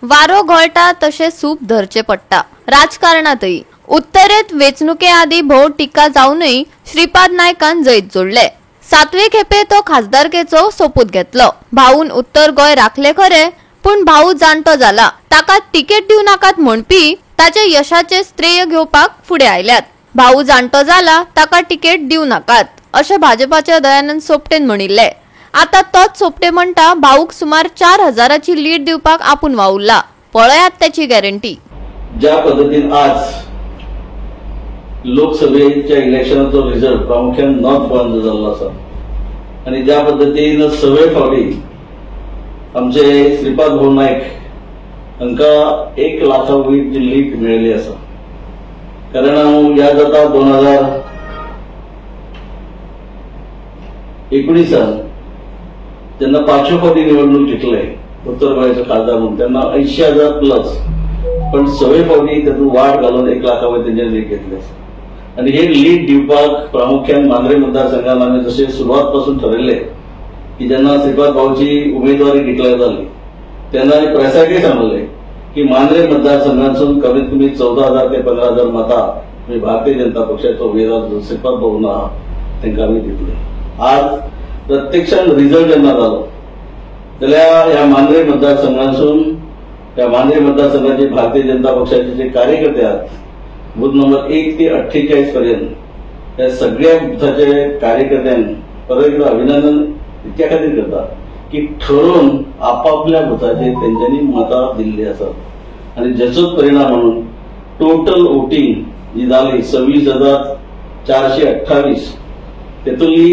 वारो गळटा तसे सूप धरचे पडटा। राजकारणातही उत्तरेत वेचणुके आदी भोव टिका जाऊनही श्रीपाद नायकान जैत जोडले। 7वे खेपे तो खासदारकेचो सोपूत घेतलो। भाऊन उत्तर गोय राखले खरे, पण भाऊ जाणटो जाला, ताका तिकेट दिव नाकात म्हणपी ताचे यशाचे श्रेय घेवपाक फुडे आयल्यात। भाऊ जाणटो जाला, ताका तिकेट दिव नाकात अशें भाजपाचे दयानंद सोपटेन म्हणिल्ले। आता तोच सोपटे म्हणटा भाऊक सुमार 4000ची लीड दिवपाक आपूण वावुरला। पळयात त्याची गॅरंटी। ज्या पद्धतीन आज लोकसभेच्या इलेक्शनाचो रिझल्ट प्रामुख्यान नॉर्थ गोंयांत जाल्लो आसा आणि ज्या पद्धतीन सगळे फावटी आमचे श्रीपाद भाऊ नायक हांकां 1 लाखा वयर लीड मेळिल्ली आसा। कारण हांव याद जाता 2019 जेन्ना 5वे फावटी निवडणूक जिखले उत्तर गोंयचो खासदार म्हणून, तेन्ना 80,000 प्लस, पण 6वे फावटी तातूंत वाड घालून 1 लाखा वयर तेंचे लीड घेतले आसा। आणि हे लीड दिवपाक प्रामुख्यान मांद्रे मतदारसंघात आमी जशें सुरवात पासून ठरयले की जेन्ना श्रीपाद भाऊची उमेदवारी डिक्लेअर जाली तेन्ना प्रेसाकय सांगले की मांद्रे मतदारसंघातून कमीत कमी 14,000 ते 15,000 मतां भारतीय जनता पक्षाचो उमेदवार श्रीपाद भाऊ ना तांकां आमी दितले। आज प्रत्यक्षात रिझल्ट जेन्ना जालो जाल्यार ह्या मांद्रे मतदारसंघातून ह्या मांद्रे मतदारसंघाचे भारतीय जनता पक्षाचे जे कार्यकर्ते आहेत बूथ नंबर 1 ते 48 पर्यंत या सगळ्या बुथाचे कार्यकर्त्यांक परत एकदा अभिनंदन इतक्या खातीर करता की ठरवून आपापल्या बुथाचे तेंच्यांनी मतां दिल्ली आसात आणि जेचोच परिणाम म्हणून टोटल वोटिंग जी जाली 26,428 तेतुंतली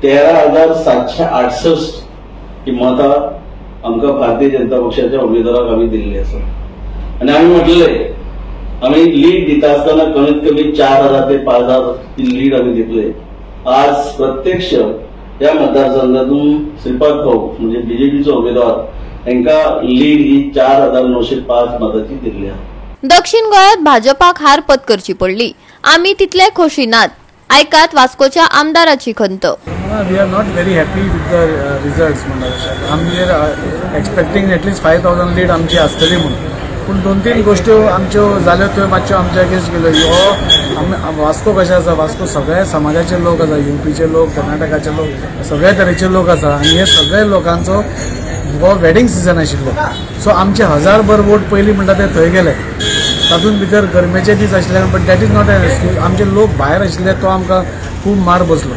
13,768 ही मतां आमकां भारतीय जनता पक्षाच्या उमेदवाराक आमी दिल्ली आसात। आणि आमी म्हटले आम्ही लीड दिता असताना कमीत कमी 4,000 ते 5,000 लीड आम्ही दिले। आज प्रत्यक्ष या मतदारसंघातून श्रीपाद भाऊ म्हणजे बीजेपीचो उमेदवार तांकां लीड ही 4,905 मतांची दिल्ली आहे। दक्षिण गोंयांत भाजपाक हार पत्करची पडली, आमी तितले खोशी नात। ऐकात वास्कोच्या आमदाराची खंत। We are not very happy with the results. आमी एक्सपेक्टिंग एटलीस्ट 5,000 लीड आमची आसतली म्हणून, पूण 2-3 गोष्टी आमच्यो जाल्यो त्यो मातश्यो आमच्या अगेन्स्ट गेल्यो। हो वास्को कशें आसा, वास्को सगळ्या समाजाचे लोक आसा, यूपीचे लोक, कर्नाटकाचे लोक, सगळ्या तरेचे लोक आसा आणि हे सगळ्या लोकांचो हो वेडिंग सीजन आशिल्लो। सो आमचे 1000 वोट पयलीं म्हणटा ते थंय गेले। तातूंत भितर गरमेचे दीस आशिल्ले, but that is not an excuse. आमचे लोक भायर आशिल्ले तो आमकां खूब मार बसलो।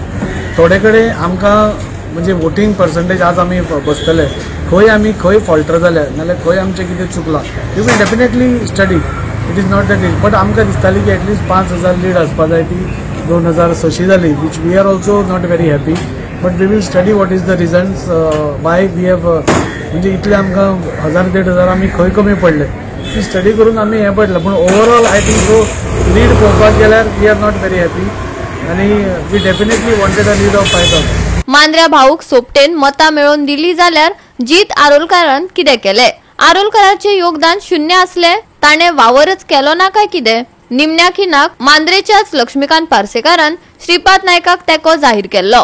थोडे कडेन आमकां म्हणजे वोटिंग पर्संटेज आज आमी बसतले खंय फॉल्टर जाले नाल्यार खंय आमचें कितें चुकलां, you can definitely study. It is not that is, but आमकां दिसताली की एटलीस्ट 5,000 लीड आसपाक जाय, ती 2,600 जाली, which we are also not very happy. But we will study what is the reasons why we have म्हणजे इतले आमकां 1,000-1,500 आमी खंय कमी पडले ती स्टडी करून आमी हें पडलें। पूण overall I think so lead पळोवपाक गेल्यार we are not very happy आणि we definitely wanted a lead of 5,000। मांद्र्या भाऊक सोपटेन मतां मेळोवन दिली जाल्यार जीत आरोलकारान कितें केले? आरोलकाराचे योगदान शून्य असले, ताणे वावरच केलो ना काय कितें? निमण्या खिणाक मांद्रेच्याच लक्ष्मीकांत पार्सेकारान श्रीपाद नायकाक तेको जाहीर केल्लो,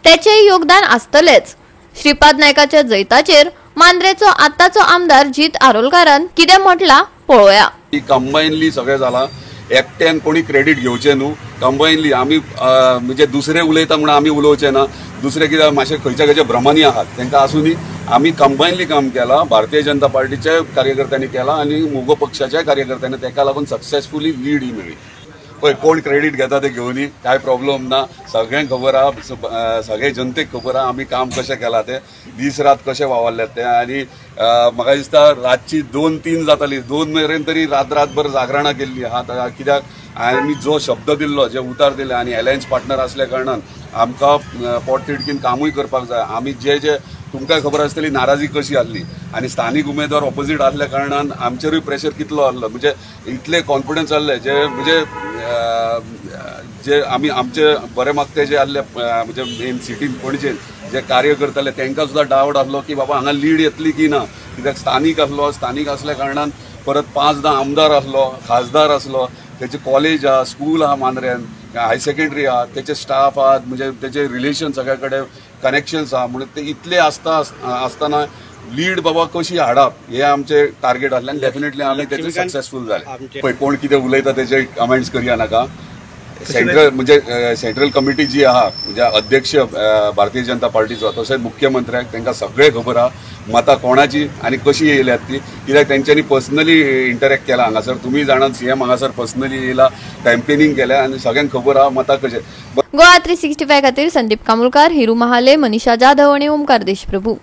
तेचेय योगदान आसतलेच। श्रीपाद नायकाच्या जैताचेर मांद्रेचो आताचो आमदार जीत आरोलकारान कितें म्हटला पळोवया। कंबायनली सगळें जाला, एकट्यान कोणी क्रेडीट घेवचें न्हू, कंबायनली आमी म्हणजे दुसरे उलयता म्हणून आमी उलोवचें ना, दुसरे कित्याक मातशे खंयच्या भ्रमांनी आहात तांकां आसूनी आमी कंबायनली काम केलां। भारतीय जनता पार्टीच्या कार्यकर्त्यांनी केलां आणि मोगो पक्षाच्या कार्यकर्त्यांनी, ताका लागून सक्सेसफुली लीड ही मेळ्ळी। पळय कोण क्रेडीट घेता ते घेवनी, काय प्रॉब्लेम ना, सगळ्यांक खबर आहा, सगळे जनतेक खबर आहा आमी काम कशें केलां तें, दीस रात कशें वावरल्यात तें। आनी म्हाका दिसता रातची 2-3 जाताली, 2 मेरेन तरी रातभर जागरणां केल्ली आहा, कित्याक आमी जो शब्द दिल्लो, जे उतार दिले आनी अलायन्स पार्टनर असल्या कारणान आमकां पोटतिडकीन कामूय करपाक जाय। आमी जे तुमकां खबर आसतली नाराजी कशी आसली आणि स्थानिक उमेदवार ऑपोजिट असल्या कारणान आमचेरूय प्रेशर कितलो आसलो, म्हणजे इतले कॉन्फिडन्स आसले जे आमी आमचे बरे मागते जे आसले म्हणजे मेन सिटीन पणजेन जे कार्य करताले तांकां सुद्दां डावट आसलो की बाबा हांगा लीड येतली की ना, कित्याक स्थानिक असल्या कारणान परत 5-10 आमदार आसलो, खासदार आसलो, त्याचे कॉलेज आहा, स्कूल आहा मांद्र्यान, हाय सेकंडरी आहा, त्याचे स्टाफ आहात, म्हणजे त्याचे रिलेशन सगळ्या कडेन कनेक्शन्स आहा, म्हणून ते इतले आसतना लीड बाबा कशी हाडप हे आमचे टार्गेट आसलें डेफिनेटली आमी तेचे सक्सेसफूल जाले. पळय कोण कितें उलयता तेचे कमेंट्स करया नाका. सेंट्रल म्हणजे सेंट्रल कमिटी जी आहा म्हणजे अध्यक्ष भारतीय जनता पार्टीचो तशेंच मुख्यमंत्र्याक तांकां सगळें खबर आहा मतां कोणाची आनी कशी येयल्यात ती, कित्याक तेंच्यांनी पर्सनली इंटरॅक्ट केला हांगासर. तुमी जाणात सीएम हांगासर पर्सनली येयला, कॅम्पेनिंग केल्या आनी सगळ्यांक खबर आहा मतां कशें. गोवा 365 खातीर संदीप कामुलकार, हिरू महाले, मनीषा जाधव आणि ओमकार देशप्रभू.